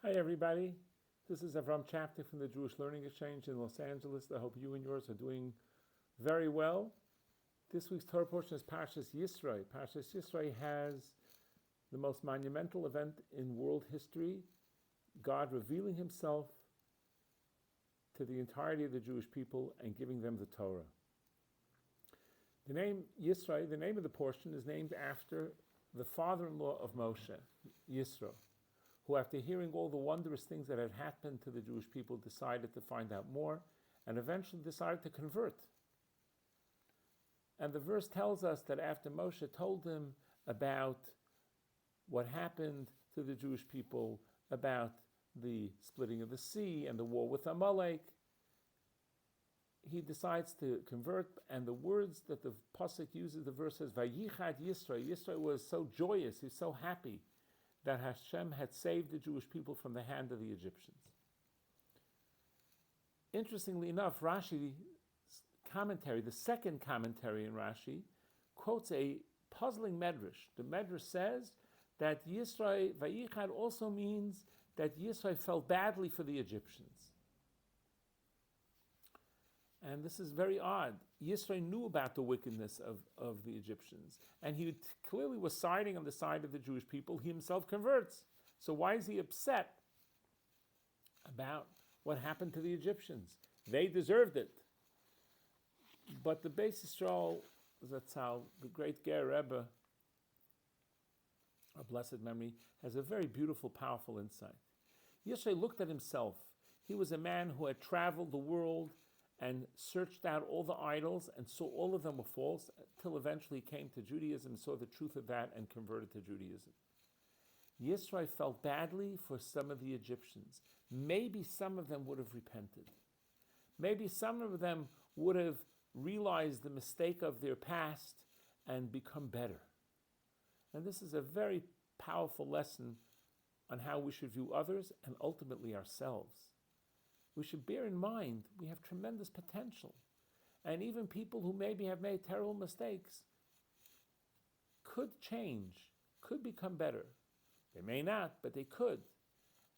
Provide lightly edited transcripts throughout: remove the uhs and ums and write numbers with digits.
Hi everybody, this is Avrohom Czapnik from the Jewish Learning Exchange in Los Angeles. I hope you and yours are doing very well. This week's Torah portion is Parshat Yitro. Parshat Yitro has the most monumental event in world history, God revealing himself to the entirety of the Jewish people and giving them the Torah. The name Yisro, the name of the portion, is named after the father-in-law of Moshe, Yisro, who after hearing all the wondrous things that had happened to the Jewish people decided to find out more and eventually decided to convert. And the verse tells us that after Moshe told him about what happened to the Jewish people, about the splitting of the sea and the war with Amalek, he decides to convert, and the words that the pasuk uses, the verse says, Vayichad Yisro. Yisro was so joyous, he's so happy that Hashem had saved the Jewish people from the hand of the Egyptians. Interestingly enough, Rashi's commentary, the second commentary in Rashi, quotes a puzzling medrash. The medrash says that Yisro Vayichad also means that Yisro felt badly for the Egyptians. And this is very odd. Yisro knew about the wickedness of the Egyptians, and he clearly was siding on the side of the Jewish people. He himself converts. So why is he upset about what happened to the Egyptians? They deserved it. But the Beis Yisrael, Zatzal, the great Ger Rebbe, of blessed memory, has a very beautiful, powerful insight. Yisro looked at himself. He was a man who had traveled the world and searched out all the idols and saw all of them were false, till eventually he came to Judaism and saw the truth of that and converted to Judaism. Yisro felt badly for some of the Egyptians. Maybe some of them would have repented. Maybe some of them would have realized the mistake of their past and become better. And this is a very powerful lesson on how we should view others and ultimately ourselves. We should bear in mind we have tremendous potential. And even people who maybe have made terrible mistakes could change, could become better. They may not, but they could.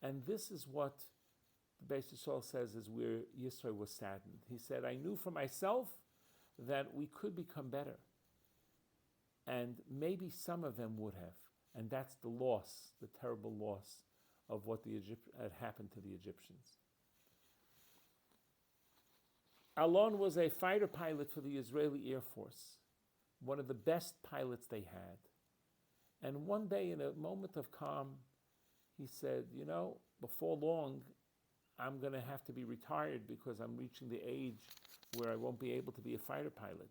And this is what the Beis Yisrael says is where Yisro was saddened. He said, I knew for myself that we could become better. And maybe some of them would have. And that's the loss, the terrible loss of what had happened to the Egyptians. Alon was a fighter pilot for the Israeli Air Force, one of the best pilots they had. And one day, in a moment of calm, he said, before long, I'm going to have to be retired because I'm reaching the age where I won't be able to be a fighter pilot.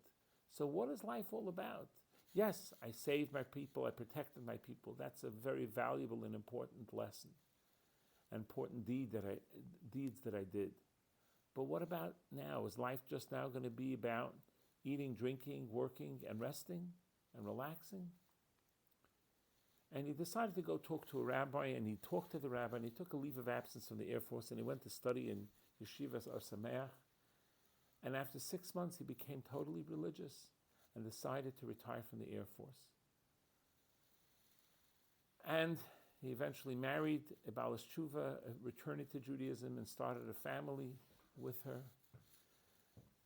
So what is life all about? Yes, I saved my people, I protected my people. That's a very valuable and important lesson, an important deeds that I did. But what about now? Is life just now going to be about eating, drinking, working, and resting and relaxing? And he decided to go talk to a rabbi, and he talked to the rabbi, and he took a leave of absence from the Air Force, and he went to study in Yeshivas Or Sameach. And after 6 months, he became totally religious and decided to retire from the Air Force. And he eventually married a Baal Tshuva, returning to Judaism, and started a family with her.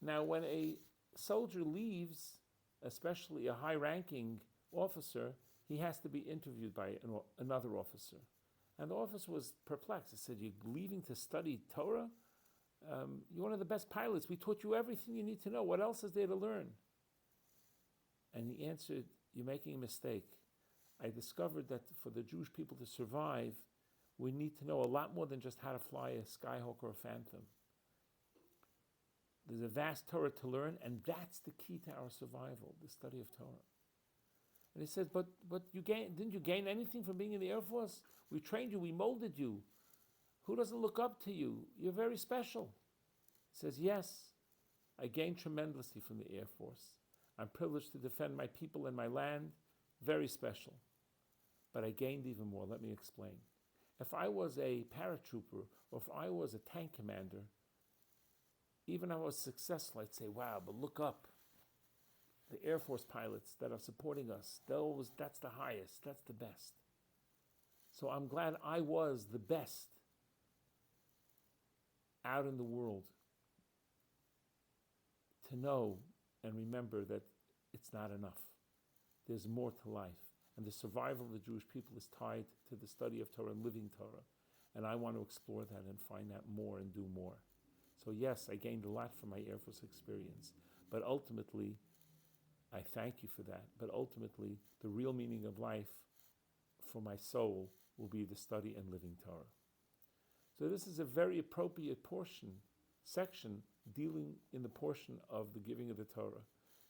Now, when a soldier leaves, especially a high-ranking officer, he has to be interviewed by another officer. And the officer was perplexed. He said, you're leaving to study Torah? You're one of the best pilots. We taught you everything you need to know. What else is there to learn? And he answered, you're making a mistake. I discovered that for the Jewish people to survive, we need to know a lot more than just how to fly a Skyhawk or a Phantom. There's a vast Torah to learn, and that's the key to our survival, the study of Torah. And he says, but didn't you gain anything from being in the Air Force? We trained you, we molded you. Who doesn't look up to you? You're very special. He says, yes, I gained tremendously from the Air Force. I'm privileged to defend my people and my land, very special. But I gained even more. Let me explain. If I was a paratrooper, or if I was a tank commander, even if I was successful, I'd say, wow, but look up. The Air Force pilots that are supporting us, that's the highest, that's the best. So I'm glad I was the best out in the world to know and remember that it's not enough. There's more to life. And the survival of the Jewish people is tied to the study of Torah and living Torah. And I want to explore that and find out more and do more. So yes, I gained a lot from my Air Force experience. But ultimately, I thank you for that. But ultimately, the real meaning of life for my soul will be the study and living Torah. So this is a very appropriate section, dealing in the portion of the giving of the Torah,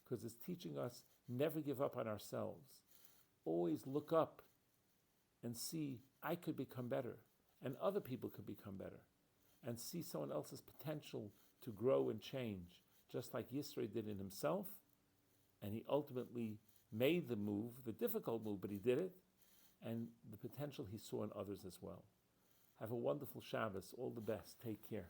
because it's teaching us never give up on ourselves. Always look up and see, I could become better, and other people could become better, and see someone else's potential to grow and change, just like Yisro did in himself, and he ultimately made the move, the difficult move, but he did it, and the potential he saw in others as well. Have a wonderful Shabbos. All the best. Take care.